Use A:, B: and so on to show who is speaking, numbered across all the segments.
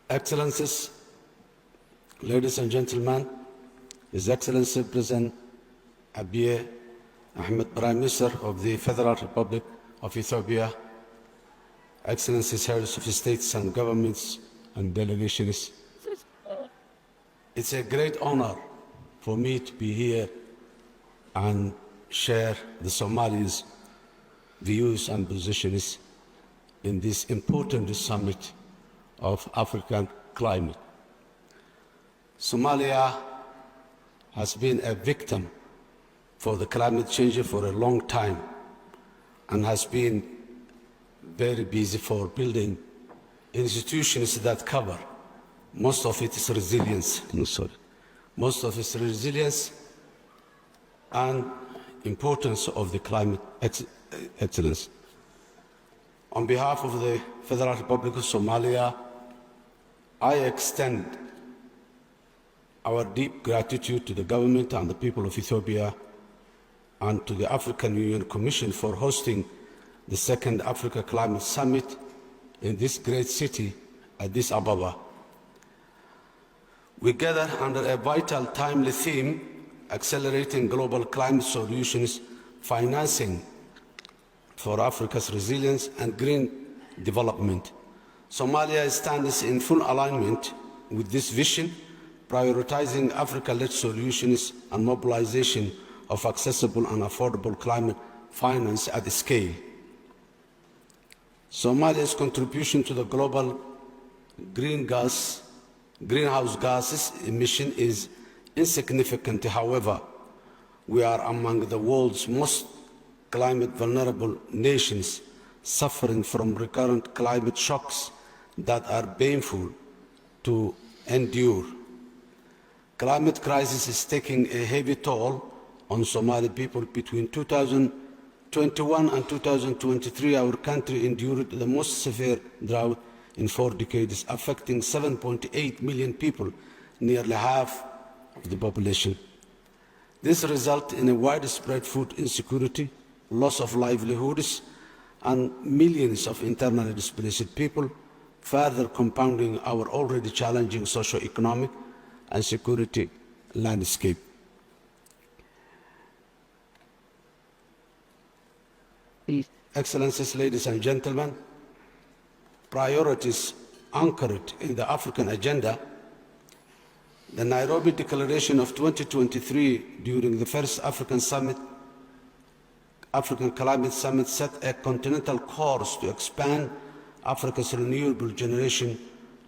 A: Excellencies, ladies and gentlemen, His Excellency President Abiy Ahmed, Prime Minister of the Federal Republic of Ethiopia, Excellencies, heads of states and governments and delegations, it's a great honor for me to be here and share the Somalis' views and positions in this important summit of African climate. Somalia has been a victim for the climate change for a long time and has been very busy for building institutions that cover most of its resilience, and importance of the climate excellence. On behalf of the Federal Republic of Somalia, I extend our deep gratitude to the government and the people of Ethiopia and to the African Union Commission for hosting the second Africa Climate Summit in this great city, Addis Ababa. We gather under a vital, timely theme, accelerating global climate solutions, financing for Africa's resilience and green development. Somalia stands in full alignment with this vision, prioritizing Africa-led solutions and mobilization of accessible and affordable climate finance at scale. Somalia's contribution to the global greenhouse gases emission is insignificant. However, we are among the world's most climate vulnerable nations, suffering from recurrent climate shocks that are painful to endure. Climate crisis is taking a heavy toll on Somali people. Between 2021 and 2023, our country endured the most severe drought in 4 decades, affecting 7.8 million people, nearly half of the population. This resulted in a widespread food insecurity, loss of livelihoods, and millions of internally displaced people, further compounding our already challenging socio-economic and security landscape. Excellencies, ladies and gentlemen, priorities anchored in the African agenda, the Nairobi Declaration of 2023 during the first African Climate Summit set a continental course to expand Africa's renewable generation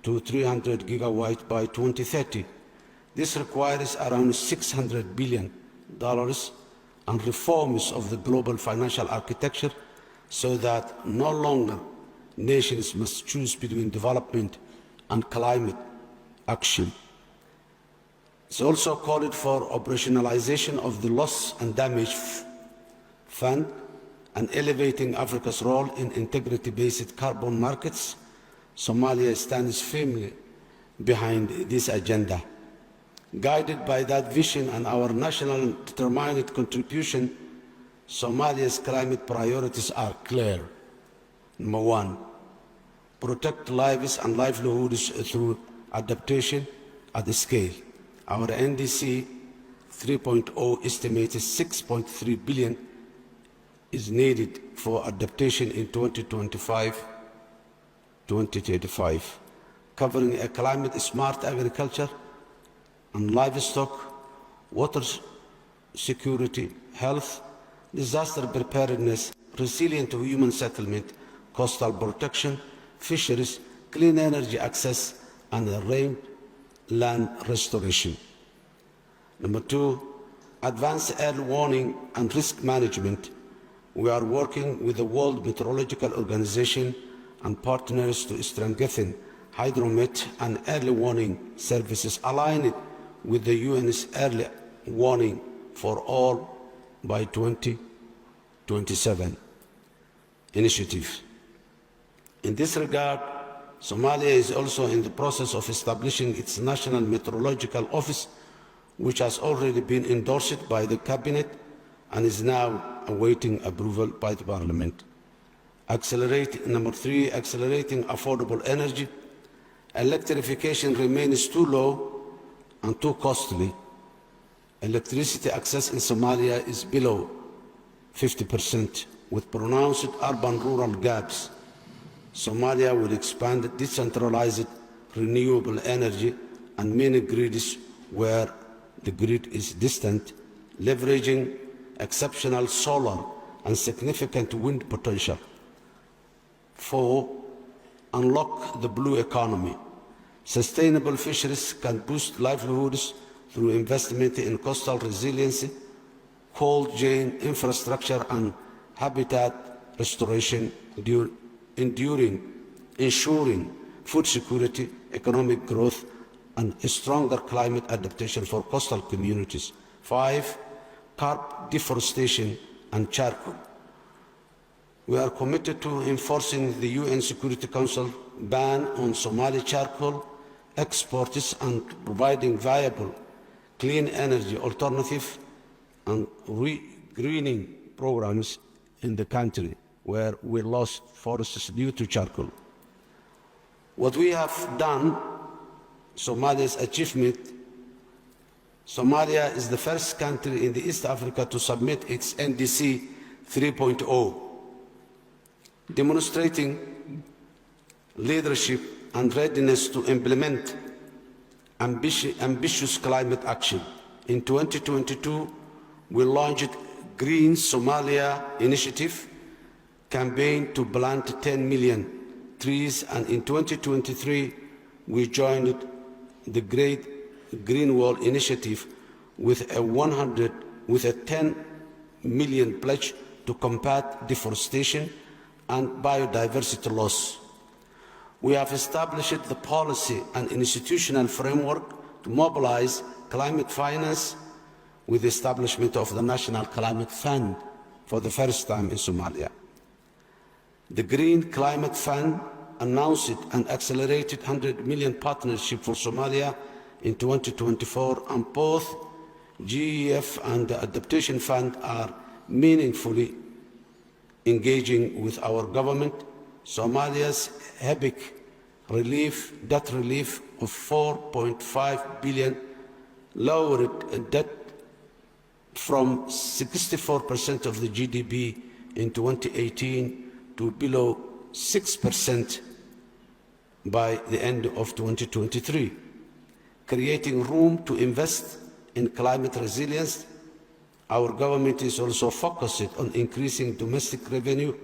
A: to 300 gigawatts by 2030. This requires around $600 billion and reforms of the global financial architecture so that no longer nations must choose between development and climate action. It's also called for operationalization of the loss and damage fund and elevating Africa's role in integrity-based carbon markets. Somalia stands firmly behind this agenda. Guided by that vision and our national determined contribution, Somalia's climate priorities are clear. Number one, protect lives and livelihoods through adaptation at scale. Our NDC 3.0 estimated $6.3 billion is needed for adaptation in 2025-2035, covering a climate-smart agriculture and livestock, water security, health, disaster preparedness, resilient human settlement, coastal protection, fisheries, clean energy access, and rangeland restoration. Number two, advanced early warning and risk management. We are working with the World Meteorological Organization and partners to strengthen hydromet and early warning services aligned with the UN's early warning for all by 2027 initiative. In this regard, Somalia is also in the process of establishing its National Meteorological Office, which has already been endorsed by the Cabinet and is now awaiting approval by the Parliament. Number three, accelerating affordable energy. Electrification remains too low and too costly. Electricity access in Somalia is below 50%, with pronounced urban-rural gaps. Somalia will expand decentralized renewable energy and mini grids where the grid is distant, leveraging exceptional solar and significant wind potential. 4. Unlock the blue economy. Sustainable fisheries can boost livelihoods through investment in coastal resiliency, cold chain infrastructure, and habitat restoration, ensuring food security, economic growth, and a stronger climate adaptation for coastal communities. 5. Curb deforestation and charcoal. We are committed to enforcing the UN Security Council ban on Somali charcoal exports and providing viable clean energy alternative and greening programs in the country where we lost forests due to charcoal. What we have done, Somalia's achievement, Somalia is the first country in East Africa to submit its NDC 3.0, demonstrating leadership and readiness to implement ambitious climate action. In 2022, we launched Green Somalia Initiative campaign to plant 10 million trees, and in 2023, we joined the Great Green Wall Initiative with a 10 million pledge to combat deforestation and biodiversity loss. We have established the policy and institutional framework to mobilize climate finance with the establishment of the National Climate Fund for the first time in Somalia. The Green Climate Fund announced an accelerated 100 million partnership for Somalia in 2024, and both GEF and the Adaptation Fund are meaningfully engaging with our government. Somalia's epic debt relief of 4.5 billion lowered debt from 64% of the GDP in 2018 to below 6% by the end of 2023, creating room to invest in climate resilience. Our government is also focused on increasing domestic revenue,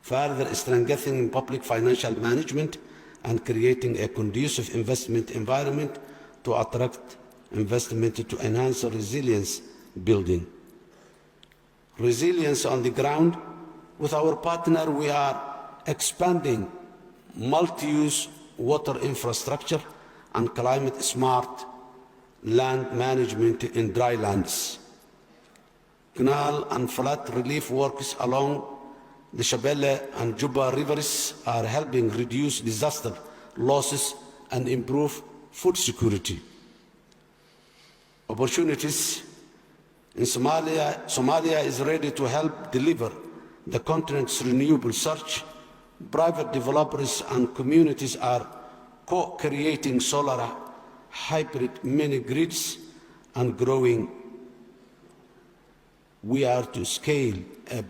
A: further strengthening public financial management, and creating a conducive investment environment to attract investment to enhance resilience building. Resilience on the ground. With our partner, we are expanding multi-use water infrastructure and climate-smart land management in dry lands. Canal and flood relief works along the Shabelle and Juba rivers are helping reduce disaster losses and improve food security. Opportunities in Somalia. Somalia is ready to help deliver the continent's renewable surge. Private developers and communities are co-creating solar hybrid mini grids and growing. We are to scale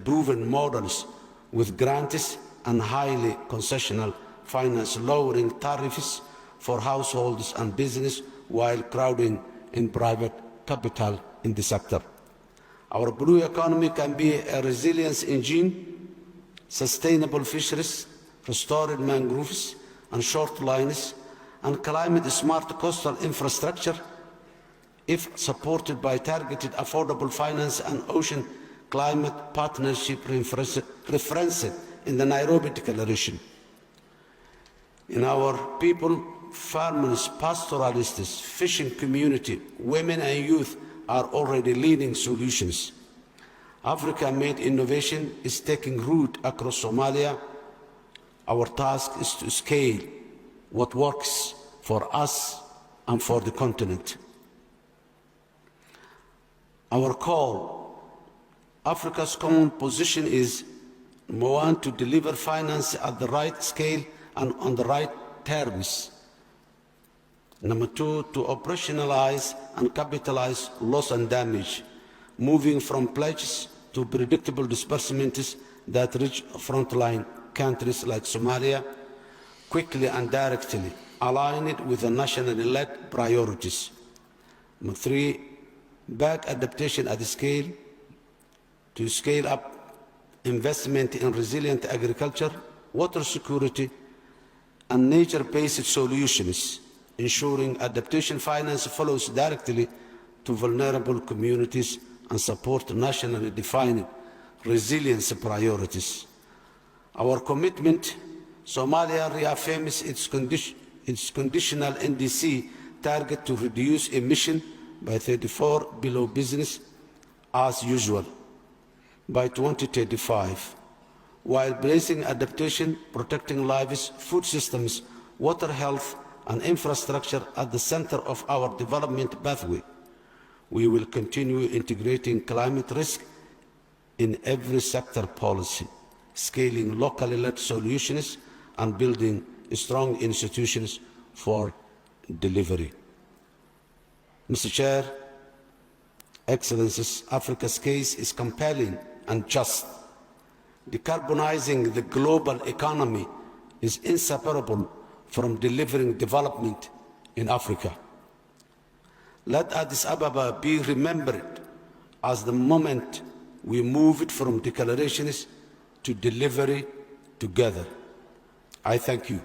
A: proven models with grants and highly concessional finance, lowering tariffs for households and business while crowding in private capital in the sector. Our blue economy can be a resilience engine, sustainable fisheries, restored mangroves and shorelines, and climate-smart coastal infrastructure, if supported by targeted affordable finance and ocean climate partnership referenced in the Nairobi Declaration. In our people, farmers, pastoralists, fishing community, women and youth are already leading solutions. Africa-made innovation is taking root across Somalia. Our task is to scale what works for us and for the continent. Our call, Africa's common position is, number one, to deliver finance at the right scale and on the right terms. Number two, to operationalize and capitalize loss and damage, moving from pledges to predictable disbursements that reach frontline countries like Somalia quickly and directly, aligned with the nationally led priorities. Number three, back adaptation at scale to scale up investment in resilient agriculture, water security, and nature-based solutions, ensuring adaptation finance follows directly to vulnerable communities and support nationally defined resilience priorities. Our commitment, Somalia reaffirms its conditional NDC target to reduce emissions by 34 below business as usual by 2035, while placing adaptation, protecting lives, food systems, water health, and infrastructure at the center of our development pathway. We will continue integrating climate risk in every sector policy, scaling locally led solutions, and building strong institutions for delivery. Mr. Chair, Excellencies, Africa's case is compelling and just. Decarbonizing the global economy is inseparable from delivering development in Africa. Let Addis Ababa be remembered as the moment we moved from declarations to delivery together. I thank you.